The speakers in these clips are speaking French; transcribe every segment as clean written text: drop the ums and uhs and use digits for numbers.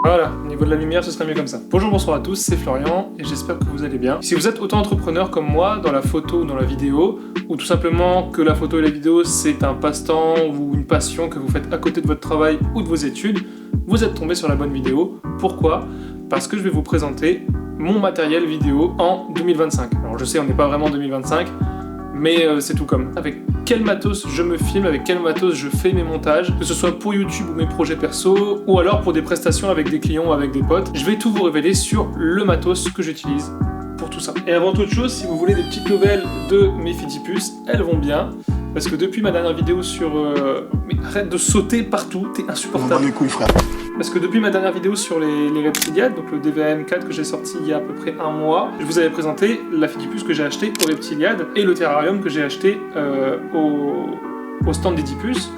Voilà, au niveau de la lumière, ce serait mieux comme ça. Bonjour, bonsoir à tous, c'est Florian et j'espère que vous allez bien. Si vous êtes autant entrepreneur comme moi dans la photo ou dans la vidéo, ou tout simplement que la photo et la vidéo c'est un passe-temps ou une passion que vous faites à côté de votre travail ou de vos études, vous êtes tombé sur la bonne vidéo. Pourquoi ? Parce que je vais vous présenter mon matériel vidéo en 2025. Alors je sais, on n'est pas vraiment en 2025, mais c'est tout comme. Avec quel matos je me filme, avec quel matos je fais mes montages, que ce soit pour YouTube ou mes projets perso, ou alors pour des prestations avec des clients ou avec des potes. Je vais tout vous révéler sur le matos que j'utilise pour tout ça. Et avant toute chose, si vous voulez des petites nouvelles de mes Fidipus, elles vont bien. Parce que depuis ma dernière vidéo sur... Mais arrête de sauter partout, t'es insupportable. On va les couilles, frère. Parce que depuis ma dernière vidéo sur les Reptiliades, donc le DVM4 que j'ai sorti il y a à peu près un mois, je vous avais présenté la Fidipus que j'ai acheté au Reptiliades et le terrarium que j'ai acheté au stand d'Oedipus.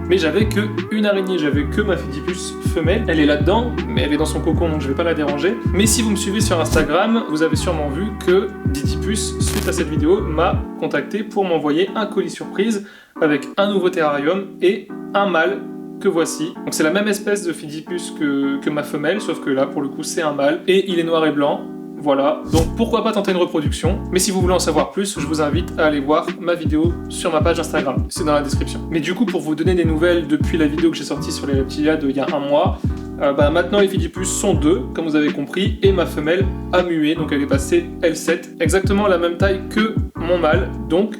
Mais j'avais que une araignée, j'avais que ma Fidipus femelle. Elle est là-dedans, mais elle est dans son cocon, donc je vais pas la déranger. Mais si vous me suivez sur Instagram, vous avez sûrement vu que Oedipus, suite à cette vidéo, m'a contacté pour m'envoyer un colis surprise avec un nouveau terrarium et un mâle que voici. Donc c'est la même espèce de Fidipus que ma femelle, sauf que là, pour le coup, c'est un mâle et il est noir et blanc. Voilà, donc pourquoi pas tenter une reproduction. Mais si vous voulez en savoir plus, je vous invite à aller voir ma vidéo sur ma page Instagram, c'est dans la description. Mais du coup, pour vous donner des nouvelles depuis la vidéo que j'ai sortie sur les Reptiliades il y a un mois, maintenant les Fidipus sont deux, comme vous avez compris, et ma femelle a mué, donc elle est passée L7, exactement la même taille que mon mâle, donc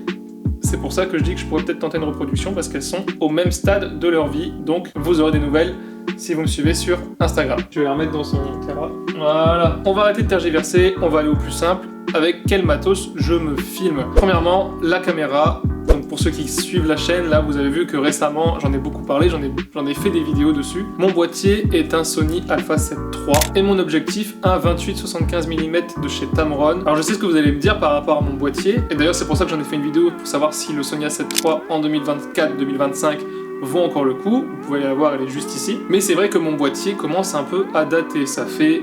c'est pour ça que je dis que je pourrais peut-être tenter une reproduction, parce qu'elles sont au même stade de leur vie, donc vous aurez des nouvelles si vous me suivez sur Instagram. Je vais la remettre dans son terrain. Voilà. On va arrêter de tergiverser, on va aller au plus simple. Avec quel matos je me filme ? Premièrement, la caméra. Donc pour ceux qui suivent la chaîne, là vous avez vu que récemment, j'en ai beaucoup parlé, j'en ai fait des vidéos dessus. Mon boîtier est un Sony Alpha 7 III et mon objectif un 28-75 mm de chez Tamron. Alors je sais ce que vous allez me dire par rapport à mon boîtier, et d'ailleurs c'est pour ça que j'en ai fait une vidéo pour savoir si le Sony A7 III en 2024-2025 vaut encore le coup, vous pouvez la voir, elle est juste ici. Mais c'est vrai que mon boîtier commence un peu à dater, ça fait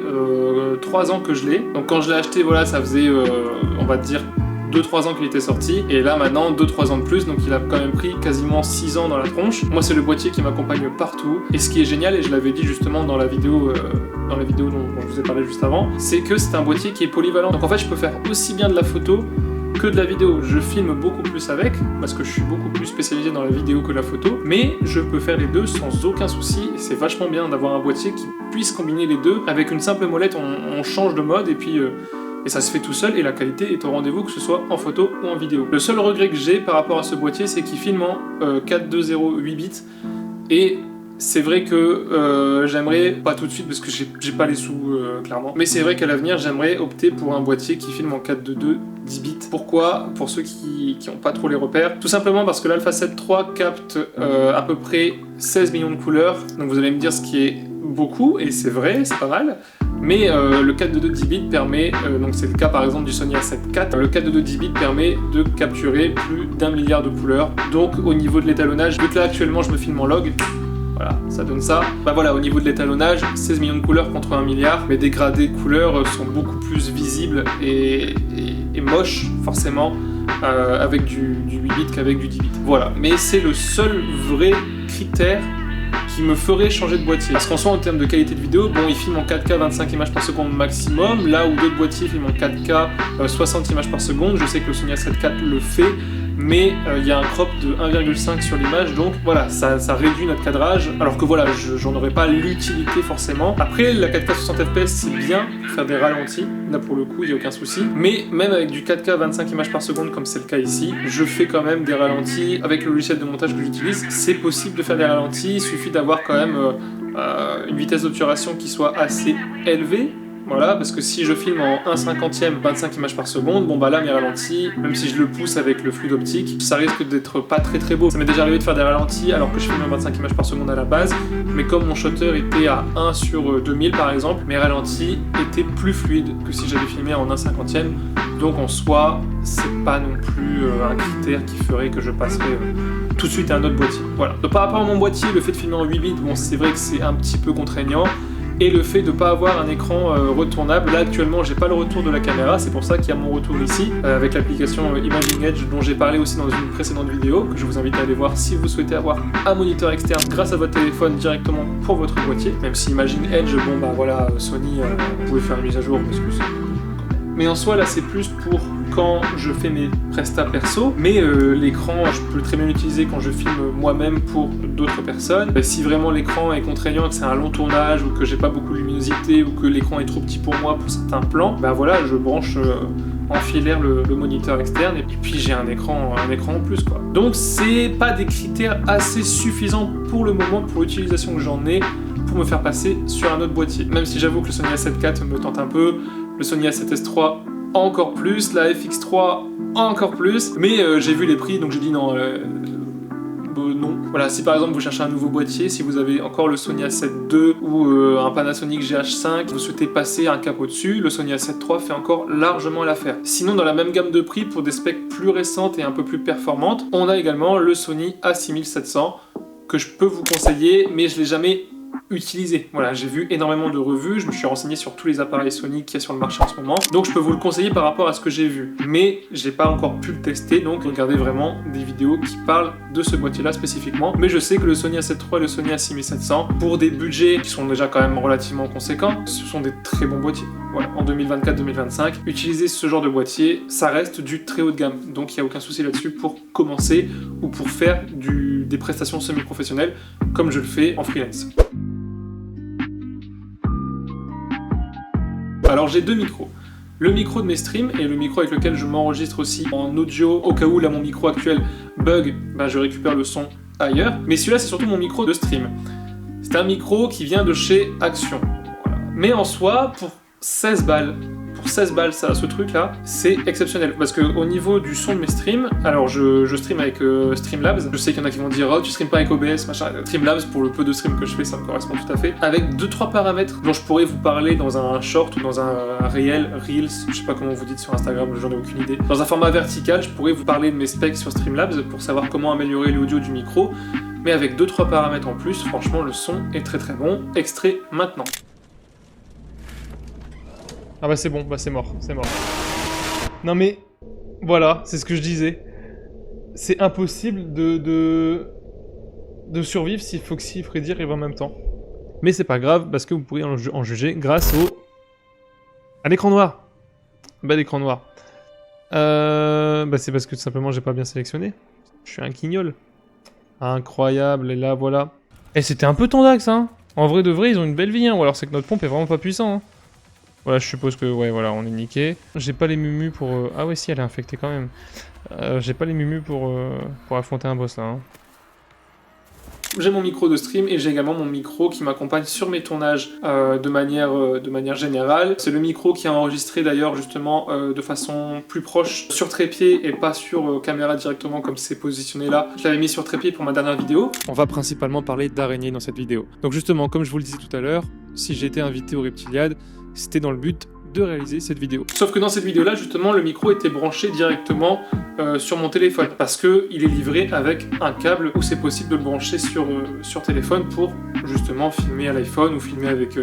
3 ans que je l'ai. Donc quand je l'ai acheté, voilà, ça faisait, on va dire, 2-3 ans qu'il était sorti, et là maintenant 2-3 ans de plus, donc il a quand même pris quasiment 6 ans dans la tronche. Moi c'est le boîtier qui m'accompagne partout, et ce qui est génial, et je l'avais dit justement dans la vidéo dont je vous ai parlé juste avant, c'est que c'est un boîtier qui est polyvalent. Donc en fait je peux faire aussi bien de la photo que de la vidéo. Je filme beaucoup plus avec, parce que je suis beaucoup plus spécialisé dans la vidéo que la photo, mais je peux faire les deux sans aucun souci, et c'est vachement bien d'avoir un boîtier qui puisse combiner les deux. Avec une simple molette, on change de mode, et puis et ça se fait tout seul, et la qualité est au rendez-vous, que ce soit en photo ou en vidéo. Le seul regret que j'ai par rapport à ce boîtier, c'est qu'il filme en 4.2.0 8 bits, et c'est vrai que j'aimerais, pas tout de suite parce que j'ai pas les sous clairement, mais c'est vrai qu'à l'avenir j'aimerais opter pour un boîtier qui filme en 4.2.2 10 bits. Pourquoi ? Pour ceux qui ont pas trop les repères, tout simplement parce que l'Alpha 7 III capte à peu près 16 millions de couleurs, donc vous allez me dire ce qui est beaucoup, et c'est vrai, c'est pas mal, mais le 4.2.2 10 bits permet, donc c'est le cas par exemple du Sony A7 IV, le 4.2.2 10 bits permet de capturer plus d'1 milliard de couleurs, donc au niveau de l'étalonnage, vu que là actuellement je me filme en log, voilà, ça donne ça. Bah voilà, au niveau de l'étalonnage, 16 millions de couleurs contre 1 milliard. Les dégradés couleurs sont beaucoup plus visibles et moches, forcément, avec du 8 bits qu'avec du 10 bits. Voilà, mais c'est le seul vrai critère qui me ferait changer de boîtier. Parce qu'en soi, en termes de qualité de vidéo, bon, il filme en 4K 25 images par seconde maximum, là où d'autres boîtiers filment en 4K 60 images par seconde. Je sais que le Sony A7 IV le fait, mais il y a un crop de 1,5 sur l'image, donc voilà, ça réduit notre cadrage, alors que voilà, j'en aurais pas l'utilité forcément. Après, la 4K 60 fps, c'est bien pour faire des ralentis, là pour le coup, il n'y a aucun souci, mais même avec du 4K 25 images par seconde, comme c'est le cas ici, je fais quand même des ralentis. Avec le logiciel de montage que j'utilise, c'est possible de faire des ralentis, il suffit d'avoir quand même une vitesse d'obturation qui soit assez élevée. Voilà, parce que si je filme en 1/50e 25 images par seconde, bon bah là mes ralentis, même si je le pousse avec le fluide optique, ça risque d'être pas très beau. Ça m'est déjà arrivé de faire des ralentis alors que je filme en 25 images par seconde à la base, mais comme mon shutter était à 1 sur 2000 par exemple, mes ralentis étaient plus fluides que si j'avais filmé en 1/50e, donc en soi, c'est pas non plus un critère qui ferait que je passerais tout de suite à un autre boîtier. Voilà. Donc par rapport à mon boîtier, le fait de filmer en 8 bits, bon c'est vrai que c'est un petit peu contraignant, et le fait de ne pas avoir un écran retournable. Là actuellement j'ai pas le retour de la caméra, c'est pour ça qu'il y a mon retour ici avec l'application Imaging Edge dont j'ai parlé aussi dans une précédente vidéo, que je vous invite à aller voir si vous souhaitez avoir un moniteur externe grâce à votre téléphone directement pour votre boîtier. Même si Imaging Edge, bon bah voilà, Sony, vous pouvez faire une mise à jour parce que c'est... Mais en soi là c'est plus pour quand je fais mes prestats perso, mais l'écran je peux très bien l'utiliser quand je filme moi-même pour d'autres personnes. Si vraiment l'écran est contraignant, que c'est un long tournage ou que j'ai pas beaucoup de luminosité ou que l'écran est trop petit pour moi pour certains plans, ben voilà, je branche en filaire le moniteur externe et puis j'ai un écran en plus quoi. Donc c'est pas des critères assez suffisants pour le moment pour l'utilisation que j'en ai pour me faire passer sur un autre boîtier. Même si j'avoue que le Sony A7 IV me tente un peu, le Sony A7S III encore plus, la FX3 encore plus, mais j'ai vu les prix donc j'ai dit non. Non. Voilà, si par exemple vous cherchez un nouveau boîtier, si vous avez encore le Sony A7 II ou un Panasonic GH5, vous souhaitez passer un cap au-dessus, le Sony A7 III fait encore largement l'affaire. Sinon, dans la même gamme de prix, pour des specs plus récentes et un peu plus performantes, on a également le Sony A6700 que je peux vous conseiller, mais je l'ai jamais utilisé. Voilà, j'ai vu énormément de revues, je me suis renseigné sur tous les appareils Sony qu'il y a sur le marché en ce moment, donc je peux vous le conseiller par rapport à ce que j'ai vu. Mais j'ai pas encore pu le tester, donc regardez vraiment des vidéos qui parlent de ce boîtier-là spécifiquement. Mais je sais que le Sony A7 III et le Sony A6700, pour des budgets qui sont déjà quand même relativement conséquents, ce sont des très bons boîtiers. Voilà, en 2024-2025, utiliser ce genre de boîtier, ça reste du très haut de gamme, donc il n'y a aucun souci là-dessus pour commencer ou pour faire des prestations semi-professionnelles, comme je le fais en freelance. Alors j'ai deux micros. Le micro de mes streams et le micro avec lequel je m'enregistre aussi en audio, au cas où là mon micro actuel bug, ben, je récupère le son ailleurs. Mais celui-là c'est surtout mon micro de stream. C'est un micro qui vient de chez Action. Voilà. Mais en soi, pour 16 balles, ça, ce truc là, c'est exceptionnel parce que au niveau du son de mes streams, alors je stream avec Streamlabs, je sais qu'il y en a qui vont dire oh tu stream pas avec OBS machin, Streamlabs pour le peu de stream que je fais ça me correspond tout à fait, avec 2-3 paramètres dont je pourrais vous parler dans un short ou dans un Reels, je sais pas comment vous dites sur Instagram, j'en ai aucune idée. Dans un format vertical, je pourrais vous parler de mes specs sur Streamlabs pour savoir comment améliorer l'audio du micro, mais avec 2-3 paramètres en plus, franchement le son est très très bon. Extrait maintenant. Ah bah c'est bon, bah c'est mort. Non mais, voilà, c'est ce que je disais. C'est impossible de survivre si Foxy et Freddy arrivent en même temps. Mais c'est pas grave, parce que vous pourrez en juger grâce à l'écran noir. Bah l'écran noir. Bah c'est parce que tout simplement j'ai pas bien sélectionné. Je suis un quignol. Incroyable, et là voilà. Et c'était un peu tendax hein. En vrai de vrai, ils ont une belle vie hein, ou alors c'est que notre pompe est vraiment pas puissant hein. Voilà, je suppose que, ouais, voilà, on est niqué. J'ai pas les mumus pour... Ah ouais, si, elle est infectée quand même. J'ai pas les mumus pour affronter un boss, là. Hein. J'ai mon micro de stream et j'ai également mon micro qui m'accompagne sur mes tournages de manière générale. C'est le micro qui a enregistré d'ailleurs justement de façon plus proche sur trépied et pas sur caméra directement comme c'est positionné là. Je l'avais mis sur trépied pour ma dernière vidéo. On va principalement parler d'araignées dans cette vidéo. Donc justement, comme je vous le disais tout à l'heure, si j'ai été invité au Reptiliad, c'était dans le but de réaliser cette vidéo. Sauf que dans cette vidéo là justement le micro était branché directement sur mon téléphone parce que il est livré avec un câble où c'est possible de le brancher sur téléphone pour justement filmer à l'iPhone ou filmer avec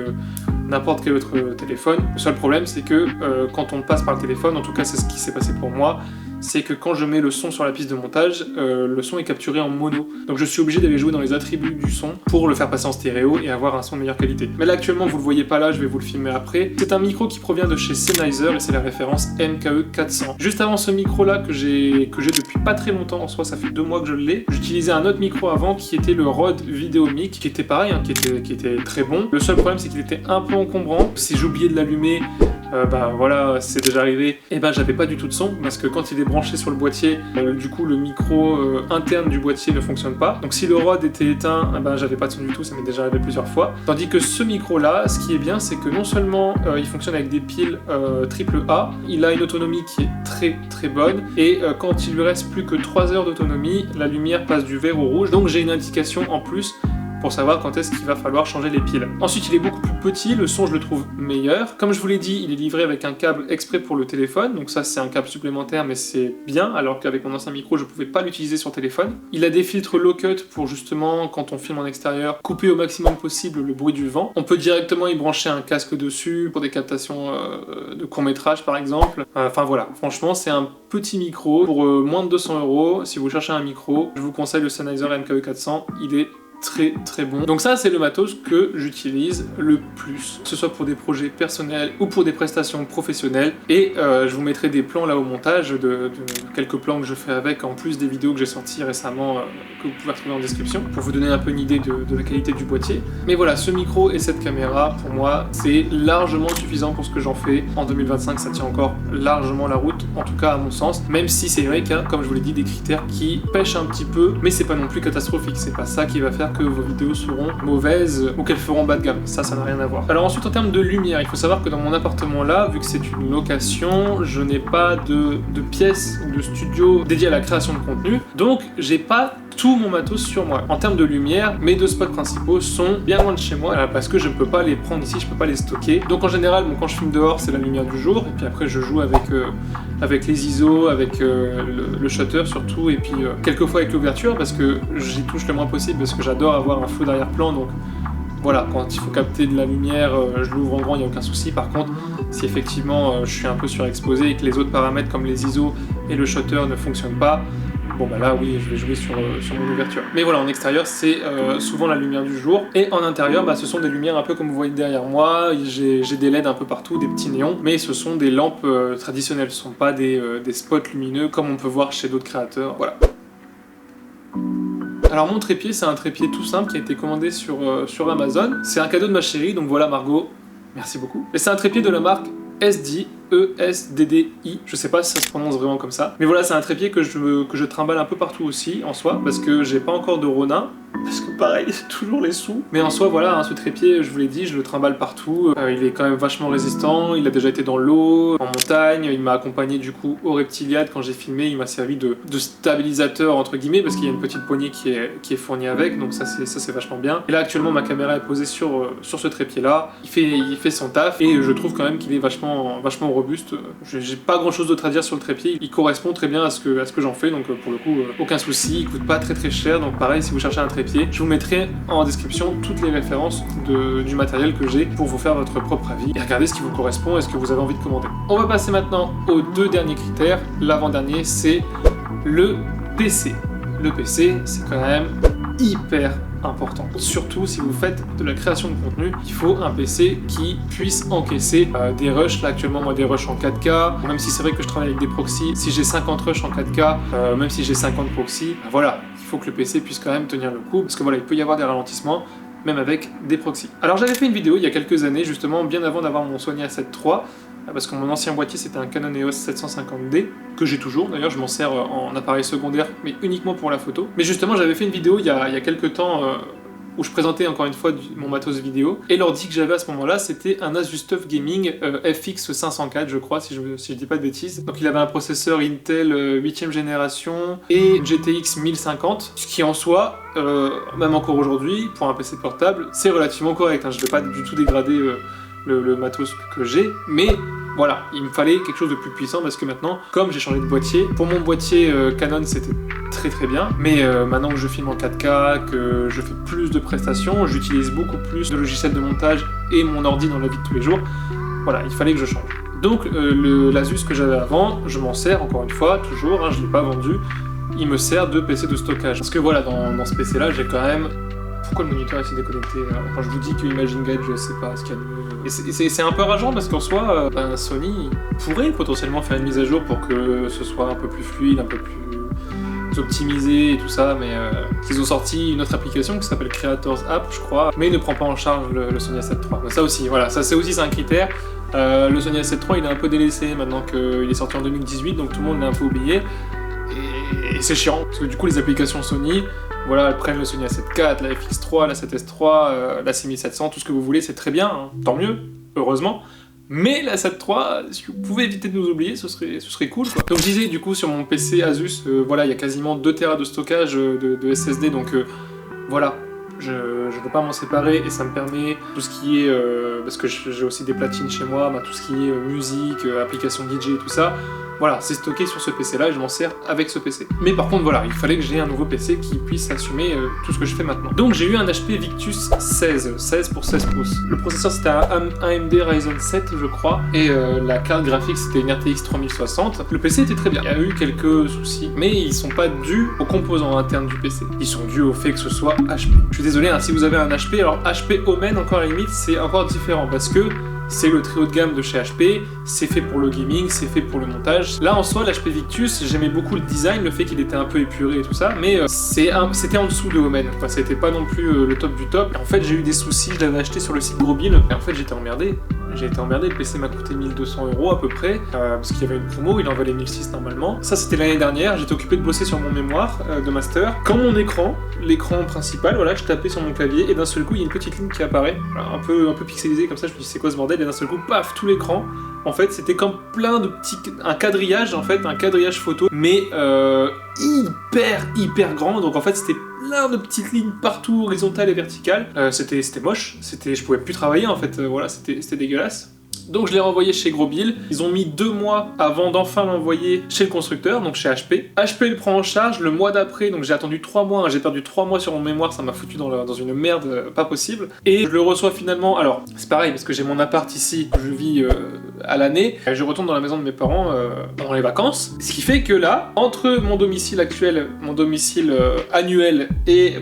n'importe quel autre téléphone. Le seul problème c'est que quand on passe par le téléphone, en tout cas c'est ce qui s'est passé pour moi, c'est que quand je mets le son sur la piste de montage, le son est capturé en mono. Donc je suis obligé d'aller jouer dans les attributs du son pour le faire passer en stéréo et avoir un son de meilleure qualité. Mais là actuellement vous le voyez pas là, je vais vous le filmer après. C'est un micro qui provient de chez Sennheiser et c'est la référence MKE 400. Juste avant ce micro là que j'ai depuis pas très longtemps, en soi ça fait 2 mois que je l'ai, j'utilisais un autre micro avant qui était le Rode Videomic, qui était pareil, hein, qui était très bon. Le seul problème c'est qu'il était un peu encombrant. Si j'oubliais de l'allumer, bah voilà, c'est déjà arrivé, et ben j'avais pas du tout de son parce que quand il est branché sur le boîtier, du coup le micro interne du boîtier ne fonctionne pas. Donc si le Rode était éteint, ben j'avais pas de son du tout, ça m'est déjà arrivé plusieurs fois. Tandis que ce micro là, ce qui est bien, c'est que non seulement il fonctionne avec des piles AAA, il a une autonomie qui est très très bonne, et quand il lui reste plus que 3 heures d'autonomie, la lumière passe du vert au rouge, donc j'ai une indication en plus pour savoir quand est-ce qu'il va falloir changer les piles. Ensuite, il est beaucoup plus petit, le son je le trouve meilleur. Comme je vous l'ai dit, il est livré avec un câble exprès pour le téléphone, donc ça c'est un câble supplémentaire mais c'est bien, alors qu'avec mon ancien micro je pouvais pas l'utiliser sur téléphone. Il a des filtres low cut pour justement, quand on filme en extérieur, couper au maximum possible le bruit du vent. On peut directement y brancher un casque dessus pour des captations de court-métrage par exemple. Enfin voilà, franchement c'est un petit micro pour moins de 200 €. Si vous cherchez un micro, je vous conseille le Sennheiser MKE 400, il est très bon. Donc ça c'est le matos que j'utilise le plus, que ce soit pour des projets personnels ou pour des prestations professionnelles, et je vous mettrai des plans là au montage de quelques plans que je fais avec, en plus des vidéos que j'ai sorties récemment que vous pouvez retrouver en description pour vous donner un peu une idée de la qualité du boîtier. Mais voilà, ce micro et cette caméra pour moi c'est largement suffisant pour ce que j'en fais. En 2025 ça tient encore largement la route, en tout cas à mon sens, même si c'est vrai qu'il y a, comme je vous l'ai dit, des critères qui pêchent un petit peu, mais c'est pas non plus catastrophique, c'est pas ça qui va faire que vos vidéos seront mauvaises ou qu'elles feront bas de gamme, ça n'a rien à voir. Alors ensuite en termes de lumière, il faut savoir que dans mon appartement là, vu que c'est une location, je n'ai pas de pièce ou de studio dédié à la création de contenu, donc j'ai pas tout mon matos sur moi. En termes de lumière, mes deux spots principaux sont bien loin de chez moi parce que je ne peux pas les prendre ici, je peux pas les stocker. Donc en général, bon, quand je filme dehors, c'est la lumière du jour, et puis après je joue avec les ISO, avec le shutter surtout, et puis quelquefois avec l'ouverture parce que j'y touche le moins possible parce que j'adore avoir un flou d'arrière-plan, donc voilà, quand il faut capter de la lumière, je l'ouvre en grand, il n'y a aucun souci. Par contre, si effectivement je suis un peu surexposé et que les autres paramètres comme les ISO et le shutter ne fonctionnent pas, bon bah là oui, je vais jouer sur mon ouverture. Mais voilà, en extérieur c'est souvent la lumière du jour, et en intérieur bah, ce sont des lumières un peu comme vous voyez derrière moi. J'ai des LED un peu partout, des petits néons, mais ce sont des lampes traditionnelles, ce ne sont pas des spots lumineux comme on peut voir chez d'autres créateurs, voilà. Alors mon trépied, c'est un trépied tout simple qui a été commandé sur Amazon. C'est un cadeau de ma chérie, donc voilà Margot, merci beaucoup. Et c'est un trépied de la marque ESDI, E-S-D-D-I, je sais pas si ça se prononce vraiment comme ça. Mais voilà, c'est un trépied que je trimballe un peu partout aussi, en soi, parce que j'ai pas encore de Ronin, parce que pareil, c'est toujours les sous. Mais en soi, voilà, hein, ce trépied, je vous l'ai dit, je le trimballe partout. Il est quand même vachement résistant, il a déjà été dans l'eau, en montagne, il m'a accompagné du coup au Reptiliad quand j'ai filmé, il m'a servi de stabilisateur entre guillemets, parce qu'il y a une petite poignée qui est fournie avec, donc ça c'est vachement bien. Et là actuellement ma caméra est posée sur ce trépied là, il fait son taf, et je trouve quand même qu'il est vachement robuste. J'ai pas grand chose d'autre à dire sur le trépied, il correspond très bien à ce que j'en fais, donc pour le coup aucun souci, il coûte pas très cher, donc pareil si vous cherchez un trépied, je vous mettrai en description toutes les références du matériel que j'ai pour vous faire votre propre avis et regardez ce qui vous correspond et ce que vous avez envie de commander. On va passer maintenant aux deux derniers critères. L'avant-dernier c'est le PC. Le PC c'est quand même hyper important. Surtout si vous faites de la création de contenu, il faut un PC qui puisse encaisser des rushs. Là actuellement moi des rushs en 4K, même si c'est vrai que je travaille avec des proxys, si j'ai 50 rushs en 4K, même si j'ai 50 proxys, voilà, il faut que le PC puisse quand même tenir le coup, parce que voilà, il peut y avoir des ralentissements, même avec des proxys. Alors j'avais fait une vidéo il y a quelques années, justement bien avant d'avoir mon Sony A7 III, parce que mon ancien boîtier c'était un Canon EOS 750D, que j'ai toujours, d'ailleurs je m'en sers en appareil secondaire, mais uniquement pour la photo. Mais justement j'avais fait une vidéo il y a quelques temps où je présentais encore une fois mon matos vidéo, et l'ordi que j'avais à ce moment-là c'était un Asus TUF Gaming FX 504 je crois, si je dis pas de bêtises. Donc il avait un processeur Intel 8ème génération et une GTX 1050, ce qui en soi, même encore aujourd'hui, pour un PC portable, c'est relativement correct, hein. Je vais pas du tout dégrader le matos que j'ai, mais voilà, il me fallait quelque chose de plus puissant parce que maintenant, comme j'ai changé de boîtier, pour mon boîtier Canon c'était très bien, mais maintenant que je filme en 4K, que je fais plus de prestations, j'utilise beaucoup plus de logiciels de montage et mon ordi dans la vie de tous les jours, voilà, il fallait que je change. Donc l'Asus que j'avais avant, je m'en sers encore une fois, toujours, hein, je ne l'ai pas vendu, il me sert de PC de stockage. Parce que voilà, dans ce PC là, j'ai quand même... Pourquoi le moniteur est déconnecté? Quand je vous dis que Imagine Guide, je sais pas ce qu'il y a de mieux. Et c'est un peu rageant parce qu'en soi, Sony pourrait potentiellement faire une mise à jour pour que ce soit un peu plus fluide, un peu plus optimisé et tout ça, mais ils ont sorti une autre application qui s'appelle Creators App, je crois, mais il ne prend pas en charge le Sony A7 III. Donc ça aussi, voilà, ça c'est aussi un critère. Le Sony A7 III, il est un peu délaissé maintenant qu'il est sorti en 2018, donc tout le monde l'a un peu oublié. Et c'est chiant, parce que du coup les applications Sony, voilà, elles prennent le Sony A7 IV, la FX3, la 7S III, la 6700, tout ce que vous voulez, c'est très bien, hein, tant mieux, heureusement. Mais la 7 III, si vous pouvez éviter de nous oublier, ce serait cool, quoi. Donc je disais, du coup, sur mon PC Asus, voilà, il y a quasiment 2 Tera de stockage de SSD, donc voilà, je ne veux pas m'en séparer, et ça me permet tout ce qui est parce que j'ai aussi des platines chez moi, tout ce qui est musique, application DJ et tout ça. Voilà, c'est stocké sur ce PC là et je m'en sers avec ce PC. Mais par contre voilà, il fallait que j'ai un nouveau PC qui puisse assumer tout ce que je fais maintenant. Donc j'ai eu un HP Victus 16 pour 16 pouces. Le processeur c'était un AMD Ryzen 7 je crois, et la carte graphique c'était une RTX 3060. Le PC était très bien, il y a eu quelques soucis, mais ils sont pas dus aux composants internes du PC. Ils sont dus au fait que ce soit HP. Je suis désolé, si vous avez un HP, alors HP Omen encore à la limite c'est encore différent parce que c'est le très haut de gamme de chez HP, c'est fait pour le gaming, c'est fait pour le montage. Là en soi, l'HP Victus, j'aimais beaucoup le design, le fait qu'il était un peu épuré et tout ça, mais c'était en dessous de Omen. Enfin, c'était pas non plus le top du top. Et en fait, j'ai eu des soucis, je l'avais acheté sur le site Grosbill, et en fait, j'étais emmerdé. Le PC m'a coûté 1200 € à peu près, parce qu'il y avait une promo, il en valait 1600 normalement. Ça c'était l'année dernière, j'étais occupé de bosser sur mon mémoire de master. Quand mon l'écran principal, voilà, je tapais sur mon clavier, et d'un seul coup il y a une petite ligne qui apparaît, voilà, un peu pixelisée comme ça, je me dis c'est quoi ce bordel, et d'un seul coup, paf, tout l'écran. En fait, c'était comme plein de petits... un quadrillage photo, mais hyper grand, donc en fait c'était plein de petites lignes partout, horizontales et verticales. C'était moche, je pouvais plus travailler en fait, voilà, c'était dégueulasse. Donc je l'ai renvoyé chez Grosbill. Ils ont mis 2 mois avant d'enfin l'envoyer chez le constructeur, donc chez HP. HP le prend en charge le mois d'après, donc j'ai attendu 3 mois, j'ai perdu 3 mois sur mon mémoire, ça m'a foutu dans une merde pas possible. Et je le reçois finalement, alors c'est pareil parce que j'ai mon appart ici, je vis à l'année, je retourne dans la maison de mes parents pendant les vacances. Ce qui fait que là, entre mon domicile actuel, mon domicile annuel et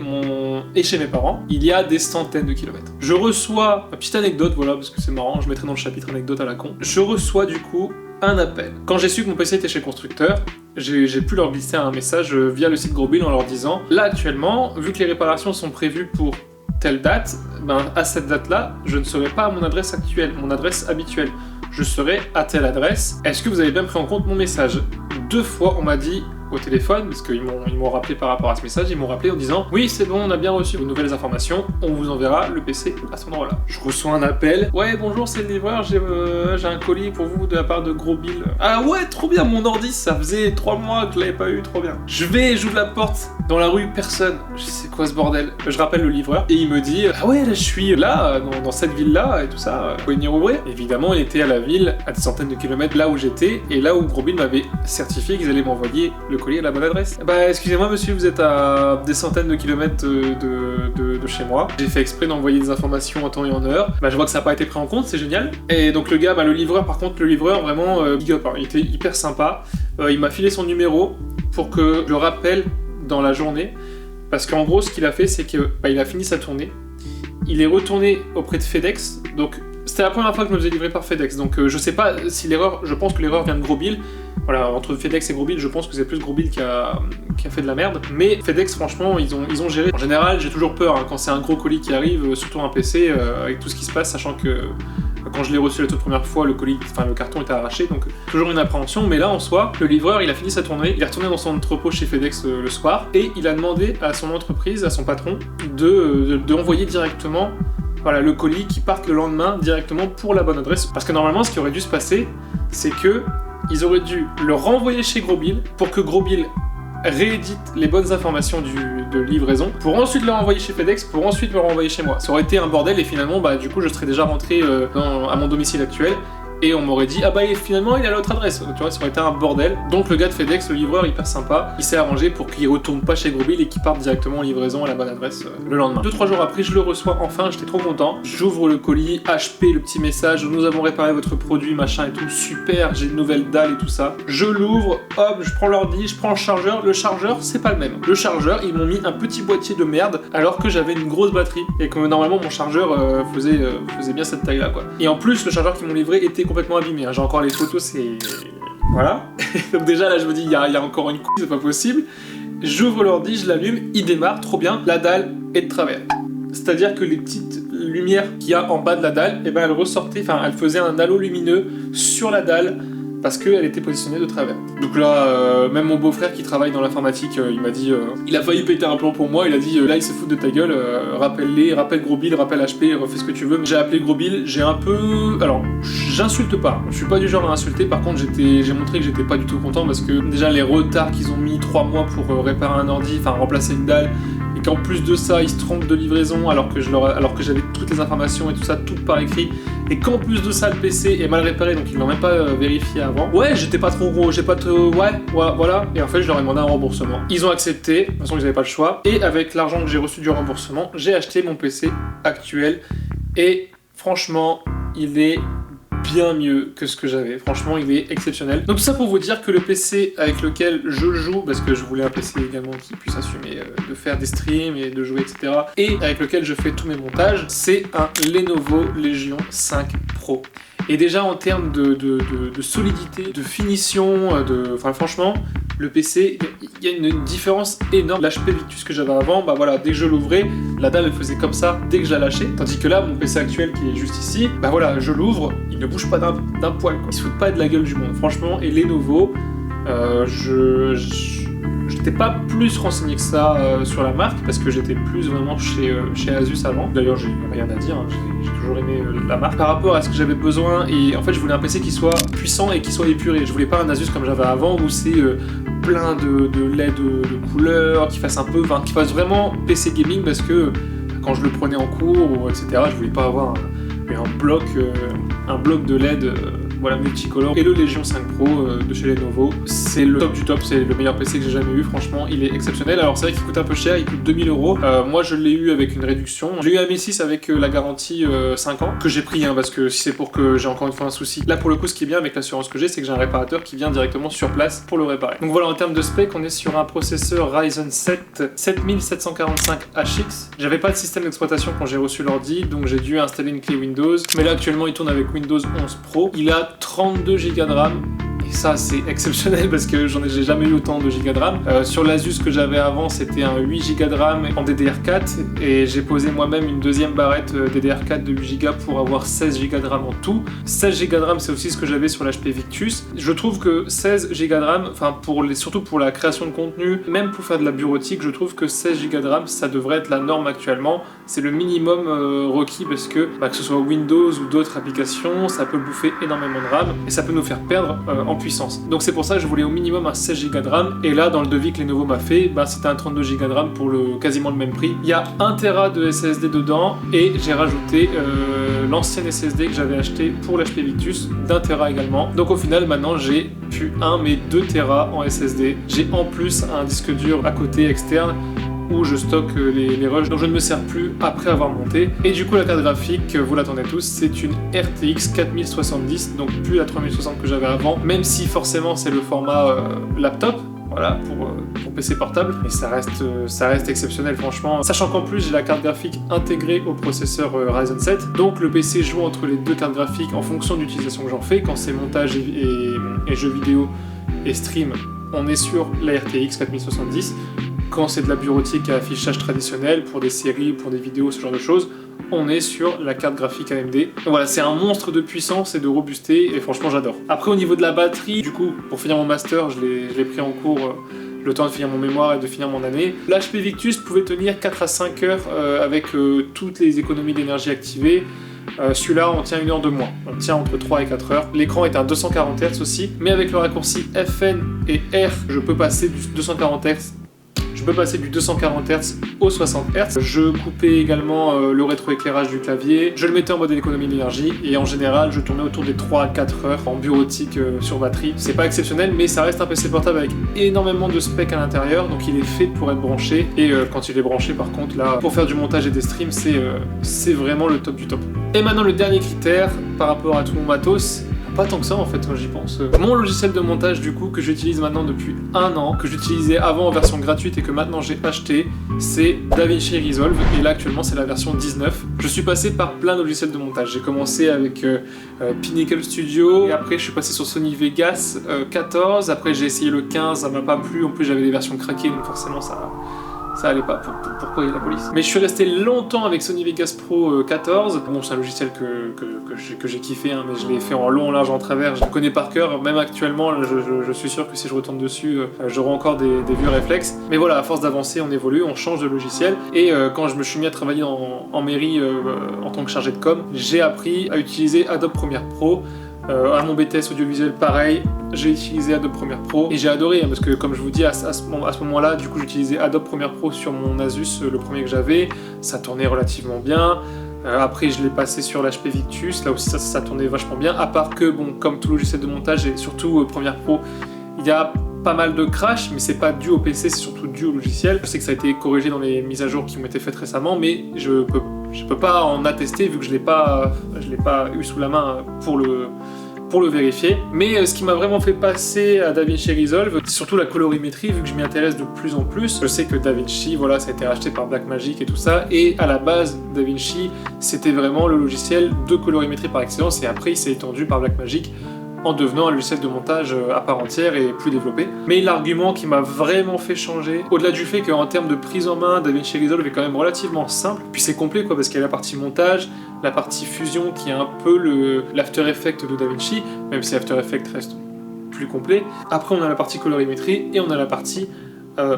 chez mes parents, il y a des centaines de kilomètres. Je reçois, une petite anecdote, voilà, parce que c'est marrant, je mettrai dans le chapitre anecdote à la con. Je reçois du coup un appel. Quand j'ai su que mon PC était chez le constructeur, j'ai pu leur glisser un message via le site Grosbill en leur disant « Là actuellement, vu que les réparations sont prévues pour telle date, à cette date-là, je ne serai pas à mon adresse actuelle, mon adresse habituelle. Je serai à telle adresse. Est-ce que vous avez bien pris en compte mon message ?» 2 fois, on m'a dit au téléphone, parce qu'ils m'ont rappelé par rapport à ce message, ils m'ont rappelé en disant « Oui, c'est bon, on a bien reçu vos nouvelles informations, on vous enverra le PC à cet endroit-là. » Je reçois un appel. « Ouais, bonjour, c'est le livreur, j'ai un colis pour vous de la part de Grosbill. » Ah ouais, trop bien, mon ordi, ça faisait 3 mois que je l'avais pas eu, trop bien. J'ouvre la porte, dans la rue, personne. Je sais c'est quoi ce bordel. Je rappelle le livreur, et il me dit « Ah ouais, là, je suis là, dans cette ville-là, et tout ça, vous pouvez venir ouvrir ?» Évidemment, il était à la ville, à des centaines de kilomètres là où j'étais, et là où Grosbill m'avait certifié qu'ils allaient m'envoyer le colis à la bonne adresse. Bah excusez-moi monsieur, vous êtes à des centaines de kilomètres de chez moi. J'ai fait exprès d'envoyer des informations en temps et en heure. Bah je vois que ça n'a pas été pris en compte, c'est génial. Et donc le gars, le livreur vraiment big up, hein. Il était hyper sympa. Il m'a filé son numéro pour que je le rappelle dans la journée. Parce qu'en gros ce qu'il a fait c'est que il a fini sa tournée. Il est retourné auprès de FedEx, donc c'était la première fois que je me faisais livrer par FedEx, donc je sais pas si l'erreur, je pense que l'erreur vient de Grosbill. Voilà, entre FedEx et Grosbill, je pense que c'est plus Grosbill qui a fait de la merde. Mais FedEx, franchement, ils ont géré. En général, j'ai toujours peur quand c'est un gros colis qui arrive, surtout un PC, avec tout ce qui se passe, sachant que quand je l'ai reçu la toute première fois, le carton était arraché, donc toujours une appréhension. Mais là, en soi, le livreur, il a fini sa tournée, il est retourné dans son entrepôt chez FedEx le soir, et il a demandé à son entreprise, à son patron, de envoyer directement le colis qui parte le lendemain directement pour la bonne adresse. Parce que normalement, ce qui aurait dû se passer, c'est que ils auraient dû le renvoyer chez Grosbill pour que Grosbill réédite les bonnes informations de livraison pour ensuite le renvoyer chez FedEx pour ensuite me renvoyer chez moi. Ça aurait été un bordel et finalement du coup je serais déjà rentré à mon domicile actuel et on m'aurait dit finalement il est à l'autre adresse, tu vois, ça aurait été un bordel. Donc le gars de FedEx, le livreur hyper sympa, il s'est arrangé pour qu'il retourne pas chez Grosbill et qu'il parte directement en livraison à la bonne adresse le lendemain. 2-3 jours après, je le reçois enfin, j'étais trop content. J'ouvre le colis, HP, le petit message, nous avons réparé votre produit, machin et tout, super, j'ai une nouvelle dalle et tout ça. Je l'ouvre, hop, je prends l'ordi, je prends le chargeur c'est pas le même. Le chargeur, ils m'ont mis un petit boîtier de merde alors que j'avais une grosse batterie et que normalement mon chargeur faisait bien cette taille là quoi. Et en plus le chargeur qu'ils m'ont livré était complètement abîmé, hein. J'ai encore les photos, c'est... Voilà. Donc déjà là je me dis il y a encore une couille, c'est pas possible. J'ouvre l'ordi, je l'allume, il démarre, trop bien, la dalle est de travers. C'est-à-dire que les petites lumières qu'il y a en bas de la dalle, elle ressortait, elle faisait un halo lumineux sur la dalle parce qu'elle était positionnée de travers. Donc là, même mon beau-frère qui travaille dans l'informatique, il m'a dit, il a failli péter un plomb pour moi, il a dit, là il se fout de ta gueule, rappelle Grosbill, rappelle HP, refais ce que tu veux. J'ai appelé Grosbill, j'ai un peu... Alors, j'insulte pas, je suis pas du genre à insulter, par contre j'ai montré que j'étais pas du tout content parce que déjà les retards qu'ils ont mis 3 mois pour réparer un ordi, remplacer une dalle, et qu'en plus de ça, ils se trompent de livraison alors que j'avais toutes les informations et tout ça, tout par écrit, et qu'en plus de ça, le PC est mal réparé, donc ils l'ont même pas vérifié avant. Ouais, j'étais pas trop gros, voilà. Et en fait, je leur ai demandé un remboursement. Ils ont accepté, de toute façon, ils n'avaient pas le choix. Et avec l'argent que j'ai reçu du remboursement, j'ai acheté mon PC actuel. Et franchement, il est bien mieux que ce que j'avais. Franchement, il est exceptionnel. Donc tout ça pour vous dire que le PC avec lequel je joue, parce que je voulais un PC également qui puisse assumer de faire des streams et de jouer, etc. Et avec lequel je fais tous mes montages, c'est un Lenovo Legion 5 Pro. Et déjà en termes de solidité, de finition, enfin franchement, le PC, il y a une différence énorme. L'HP Victus que j'avais avant, bah voilà, dès que je l'ouvrais, la dalle elle faisait comme ça dès que je la lâchais. Tandis que là, mon PC actuel qui est juste ici, bah voilà, je l'ouvre, il ne bouge pas d'un poil, quoi. Il se fout pas de la gueule du monde. Franchement, et Lenovo, je n'étais pas plus renseigné que ça sur la marque parce que j'étais plus vraiment chez Asus avant. D'ailleurs, j'ai rien à dire, hein, j'ai toujours aimé la marque. Par rapport à ce que j'avais besoin, et en fait, je voulais un PC qui soit puissant et qui soit épuré. Je voulais pas un Asus comme j'avais avant où c'est plein de LED de couleurs, qui fasse vraiment PC gaming parce que quand je le prenais en cours, etc., je voulais pas avoir un bloc de LED. Voilà, multicolore. Et le Legion 5 Pro de chez Lenovo, c'est le top du top, c'est le meilleur PC que j'ai jamais eu, franchement, il est exceptionnel. Alors c'est vrai qu'il coûte un peu cher, il coûte 2000 €. Moi je l'ai eu avec une réduction. J'ai eu un 1006 avec la garantie 5 ans, que j'ai pris, hein, parce que si c'est pour que j'ai encore une fois un souci. Là pour le coup, ce qui est bien avec l'assurance que j'ai, c'est que j'ai un réparateur qui vient directement sur place pour le réparer. Donc voilà, en termes de spec, on est sur un processeur Ryzen 7 7745HX. J'avais pas de système d'exploitation quand j'ai reçu l'ordi, donc j'ai dû installer une clé Windows. Mais là actuellement, il tourne avec Windows 11 Pro. Il a 32 Go de RAM. Et ça c'est exceptionnel parce que j'ai jamais eu autant de Go de RAM. Sur l'Asus que j'avais avant, c'était un 8 Go de RAM en DDR4 et j'ai posé moi-même une deuxième barrette DDR4 de 8 Go pour avoir 16 Go de RAM en tout. 16 Go de RAM, c'est aussi ce que j'avais sur l'HP Victus. Je trouve que 16 Go de RAM, enfin surtout pour la création de contenu, même pour faire de la bureautique, je trouve que 16 Go de RAM, ça devrait être la norme actuellement. C'est le minimum requis parce que ce soit Windows ou d'autres applications, ça peut bouffer énormément de RAM et ça peut nous faire perdre en puissance. Donc c'est pour ça que je voulais au minimum un 16 Go de RAM, et là dans le devis que Lenovo m'a fait, c'était un 32 Go de RAM pour quasiment le même prix. Il y a 1 Tera de SSD dedans et j'ai rajouté l'ancien SSD que j'avais acheté pour l'HP Victus d'1 Tera également. Donc au final maintenant j'ai plus 1 mais 2 Tera en SSD. J'ai en plus un disque dur à côté externe où je stocke les rushs, donc je ne me sers plus après avoir monté. Et du coup la carte graphique, vous l'attendez tous, c'est une RTX 4070, donc plus la 3060 que j'avais avant, même si forcément c'est le format laptop, voilà, pour PC portable, mais ça reste exceptionnel franchement, sachant qu'en plus j'ai la carte graphique intégrée au processeur Ryzen 7, donc le PC joue entre les deux cartes graphiques en fonction de l'utilisation que j'en fais. Quand c'est montage et jeux vidéo et stream, on est sur la RTX 4070. Quand c'est de la bureautique à affichage traditionnel, pour des séries, pour des vidéos, ce genre de choses, on est sur la carte graphique AMD. Donc voilà, c'est un monstre de puissance et de robusteté, et franchement j'adore. Après au niveau de la batterie, du coup, pour finir mon master, je l'ai pris en cours le temps de finir mon mémoire et de finir mon année. L'HP Victus pouvait tenir 4 à 5 heures avec toutes les économies d'énergie activées. Celui-là, on tient 1 heure de moins. On tient entre 3 et 4 heures. L'écran est un 240 Hz aussi, mais avec le raccourci FN et R, je peux passer du 240 Hz. Je peux passer du 240 Hz au 60 Hz. Je coupais également le rétroéclairage du clavier. Je le mettais en mode économie d'énergie et en général, je tournais autour des 3 à 4 heures en bureautique sur batterie. C'est pas exceptionnel, mais ça reste un PC portable avec énormément de specs à l'intérieur, donc il est fait pour être branché. Et quand il est branché, par contre, là, pour faire du montage et des streams, c'est vraiment le top du top. Et maintenant, le dernier critère par rapport à tout mon matos. Pas tant que ça en fait quand j'y pense. Mon logiciel de montage du coup que j'utilise maintenant depuis 1 an, que j'utilisais avant en version gratuite et que maintenant j'ai acheté, c'est DaVinci Resolve, et là actuellement c'est la version 19. Je suis passé par plein de logiciels de montage. J'ai commencé avec Pinnacle Studio, et après je suis passé sur Sony Vegas 14, après j'ai essayé le 15, ça m'a pas plu, en plus j'avais des versions craquées donc forcément ça allait pas, pourquoi il y a la police. Mais je suis resté longtemps avec Sony Vegas Pro 14. Bon, c'est un logiciel que j'ai kiffé, hein, mais je l'ai fait en long, en large, en travers. Je le connais par cœur, même actuellement, je suis sûr que si je retourne dessus, j'aurai encore des vieux réflexes. Mais voilà, à force d'avancer, on évolue, on change de logiciel. Et quand je me suis mis à travailler en mairie en tant que chargé de com, j'ai appris à utiliser Adobe Premiere Pro. À mon BTS audiovisuel, pareil, j'ai utilisé Adobe Premiere Pro et j'ai adoré parce que comme je vous dis à ce moment-là, du coup j'utilisais Adobe Premiere Pro sur mon Asus, le premier que j'avais, ça tournait relativement bien. Après je l'ai passé sur l'HP Victus, là aussi ça tournait vachement bien, à part que bon, comme tout logiciel de montage et surtout Premiere Pro, il y a pas mal de crash, mais c'est pas dû au PC, c'est surtout dû au logiciel. Je sais que ça a été corrigé dans les mises à jour qui ont été faites récemment, mais je peux pas en attester vu que je l'ai pas eu sous la main pour le vérifier. Mais ce qui m'a vraiment fait passer à DaVinci Resolve, c'est surtout la colorimétrie, vu que je m'y intéresse de plus en plus. Je sais que DaVinci, voilà, ça a été racheté par Blackmagic et tout ça, et à la base, DaVinci, c'était vraiment le logiciel de colorimétrie par excellence, et après il s'est étendu par Blackmagic en devenant un logiciel de montage à part entière et plus développé. Mais l'argument qui m'a vraiment fait changer, au-delà du fait qu'en termes de prise en main, DaVinci Resolve est quand même relativement simple, puis c'est complet quoi, parce qu'il y a la partie montage, la partie fusion qui est un peu l'After Effects de DaVinci, même si After Effects reste plus complet. Après on a la partie colorimétrie et on a la partie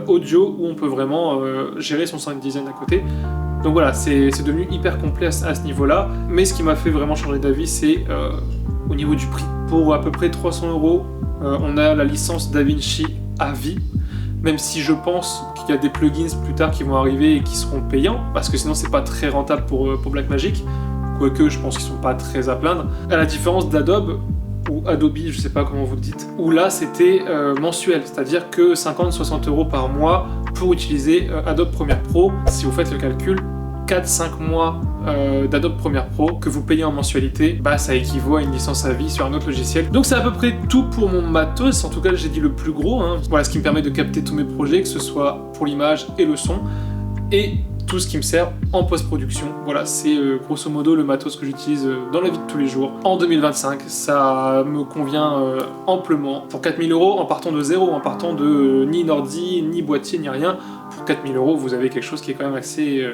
audio où on peut vraiment gérer son sound design à côté. Donc voilà, c'est devenu hyper complet à ce niveau-là, mais ce qui m'a fait vraiment changer d'avis, c'est au niveau du prix. Pour à peu près 300 €, on a la licence DaVinci à vie, même si je pense qu'il y a des plugins plus tard qui vont arriver et qui seront payants, parce que sinon c'est pas très rentable pour Blackmagic, quoique je pense qu'ils sont pas très à plaindre. À la différence d'Adobe, ou Adobe, je sais pas comment vous le dites, où là c'était mensuel, c'est-à-dire que 50-60 € par mois pour utiliser Adobe Premiere Pro. Si vous faites le calcul, 4-5 mois d'Adobe Premiere Pro que vous payez en mensualité, bah ça équivaut à une licence à vie sur un autre logiciel. Donc c'est à peu près tout pour mon matos, en tout cas j'ai dit le plus gros, hein. Voilà ce qui me permet de capter tous mes projets, que ce soit pour l'image et le son, et tout ce qui me sert en post-production. Voilà, c'est grosso modo le matos que j'utilise dans la vie de tous les jours. En 2025, ça me convient amplement. Pour 4 000 €, en partant de zéro, en partant de ni ordi, ni boîtier, ni rien, pour 4 000 €, vous avez quelque chose qui est quand même assez...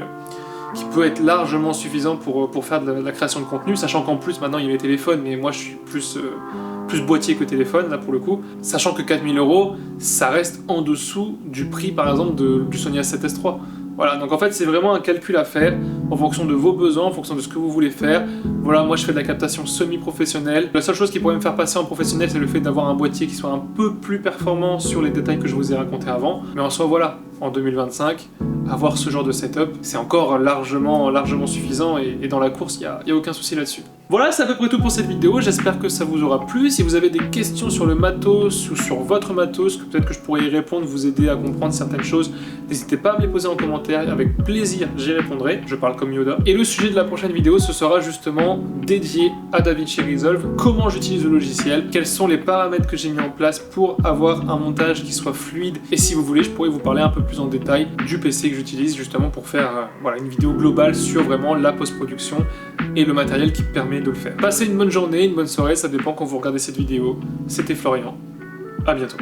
qui peut être largement suffisant pour faire de la création de contenu, sachant qu'en plus maintenant il y a les téléphones, mais moi je suis plus boîtier que téléphone là pour le coup, sachant que 4 000 €, ça reste en dessous du prix par exemple du Sony A7S III. Voilà, donc en fait c'est vraiment un calcul à faire en fonction de vos besoins, en fonction de ce que vous voulez faire. Voilà, moi je fais de la captation semi-professionnelle. La seule chose qui pourrait me faire passer en professionnel, c'est le fait d'avoir un boîtier qui soit un peu plus performant sur les détails que je vous ai racontés avant. Mais en soi voilà, en 2025, avoir ce genre de setup, c'est encore largement suffisant et dans la course, il n'y a aucun souci là-dessus. Voilà, c'est à peu près tout pour cette vidéo, j'espère que ça vous aura plu. Si vous avez des questions sur le matos ou sur votre matos, peut-être que je pourrais y répondre, vous aider à comprendre certaines choses, n'hésitez pas à me les poser en commentaire, avec plaisir j'y répondrai, je parle comme Yoda. Et le sujet de la prochaine vidéo, ce sera justement dédié à DaVinci Resolve, comment j'utilise le logiciel, quels sont les paramètres que j'ai mis en place pour avoir un montage qui soit fluide, et si vous voulez, je pourrais vous parler un peu plus en détail du PC que j'utilise justement pour faire voilà, une vidéo globale sur vraiment la post-production et le matériel qui permet de le faire. Passez une bonne journée, une bonne soirée, ça dépend quand vous regardez cette vidéo. C'était Florian, à bientôt.